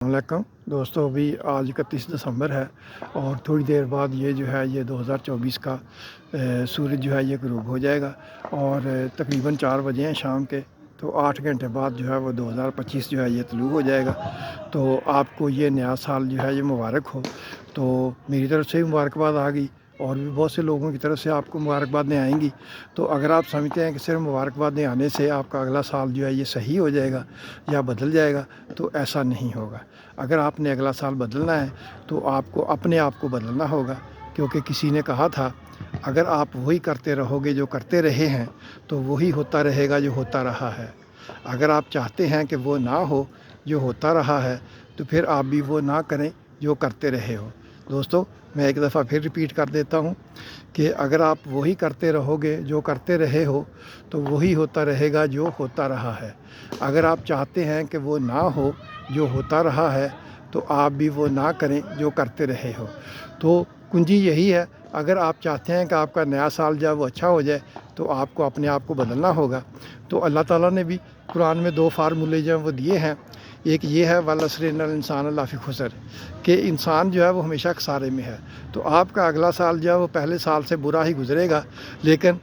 वालेकुम दोस्तों, अभी आज 31 दिसंबर है और थोड़ी देर बाद ये जो है ये 2024 का सूरज जो है ये ग़ुरूब हो जाएगा और तकरीबन 4 बजे हैं शाम के। तो 8 घंटे बाद जो है वो 2025 जो है ये तलू हो जाएगा। तो आपको ये नया साल जो है ये मुबारक हो। तो मेरी तरफ से भी मुबारकबाद आ गई और भी बहुत से लोगों की तरफ से आपको मुबारकबादें आएंगी। तो अगर आप समझते हैं कि सिर्फ मुबारकबादें आने से आपका अगला साल जो है ये सही हो जाएगा या बदल जाएगा, तो ऐसा नहीं होगा। अगर आपने अगला साल बदलना है तो आपको अपने आप को बदलना होगा, क्योंकि किसी ने कहा था अगर आप वही करते रहोगे जो करते रहे हैं तो वही होता रहेगा जो होता रहा है। अगर आप चाहते हैं कि वो ना हो जो होता रहा है, तो फिर आप भी वो ना करें जो करते रहे हो। दोस्तों, मैं एक दफ़ा फिर रिपीट कर देता हूँ कि अगर आप वही करते रहोगे जो करते रहे हो तो वही होता रहेगा जो होता रहा है। अगर आप चाहते हैं कि वो ना हो जो होता रहा है, तो आप भी वो ना करें जो करते रहे हो। तो कुंजी यही है, अगर आप चाहते हैं कि आपका नया साल जब वो अच्छा हो जाए तो आपको अपने आप को बदलना होगा। तो अल्लाह ताला ने भी कुरान में 2 फार्मूले जो हैं वो दिए हैं। एक ये है वलअस्रिल इंसान लफ़ी खुसर, कि इंसान जो है वो हमेशा खसारे में है। तो आपका अगला साल जो है वो पहले साल से बुरा ही गुजरेगा, लेकिन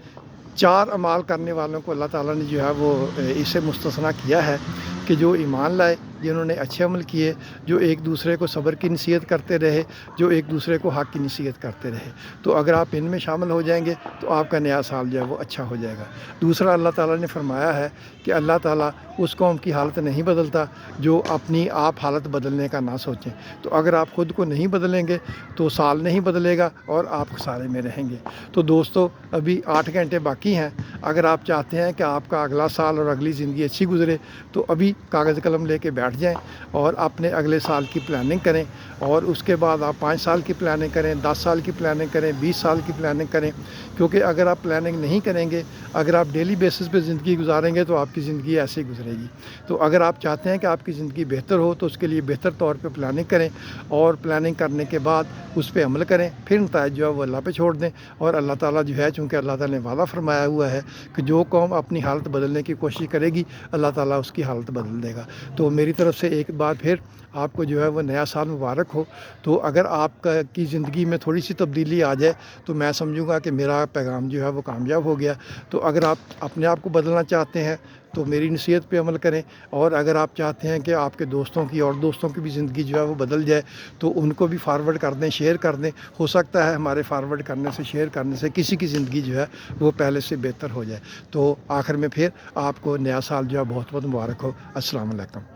4 अमाल करने वालों को अल्लाह ताला ने जो है वो इससे मुस्तस्ना किया है कि जो ईमान लाए, जिन्होंने अच्छे अमल किए, जो एक दूसरे को सब्र की नसीहत करते रहे, जो एक दूसरे को हक़ की नसीहत करते रहे। तो अगर आप इनमें शामिल हो जाएंगे तो आपका नया साल जो है वो अच्छा हो जाएगा। दूसरा, अल्लाह ताला ने फरमाया है कि अल्लाह ताला उस कौम की हालत नहीं बदलता जो अपनी आप हालत बदलने का ना सोचें। तो अगर आप ख़ुद को नहीं बदलेंगे तो साल नहीं बदलेगा और आप खसारे में रहेंगे। तो दोस्तों, अभी 8 घंटे बाकी हैं। अगर आप चाहते हैं कि आपका अगला साल और अगली ज़िंदगी अच्छी गुजरे, तो अभी कागज़ कलम लेके बैठ जाएं और अपने अगले साल की प्लानिंग करें। और उसके बाद आप 5 साल की प्लानिंग करें, 10 साल की प्लानिंग करें, 20 साल की प्लानिंग करें। क्योंकि अगर आप प्लानिंग नहीं करेंगे, अगर आप डेली बेसिस पे ज़िंदगी गुजारेंगे तो आपकी ज़िंदगी ऐसे ही गुजरेगी। तो अगर आप चाहते हैं कि आपकी ज़िंदगी बेहतर हो तो उसके लिए बेहतर तौर पे प्लानिंग करें और प्लानिंग करने के बाद उस पर अमल करें। फिर नताइज जो है वो अल्लाह पे छोड़ दें। और अल्लाह ताला जो है, चूँकि अल्लाह ताला ने वादा फरमाया हुआ है कि जो कौम अपनी हालत बदलने की कोशिश करेगी, अल्लाह ताला उसकी हालत बदल देगा। तो मेरी तरफ से एक बार फिर आपको जो है वो नया साल मुबारक हो। तो अगर आपका की ज़िंदगी में थोड़ी सी तब्दीली आ जाए तो मैं समझूंगा कि मेरा पैगाम जो है वो कामयाब हो गया। तो अगर आप अपने आप को बदलना चाहते हैं तो मेरी नसीहत पे अमल करें। और अगर आप चाहते हैं कि आपके दोस्तों की और दोस्तों की भी ज़िंदगी जो है वो बदल जाए, तो उनको भी फारवर्ड कर दें, शेयर कर दें। हो सकता है हमारे फारवर्ड करने से, शेयर करने से किसी की ज़िंदगी जो है वो पहले से बेहतर हो जाए। तो आखिर में फिर आपको नया साल जो है बहुत बहुत मुबारक हो। अस्सलाम वालेकुम।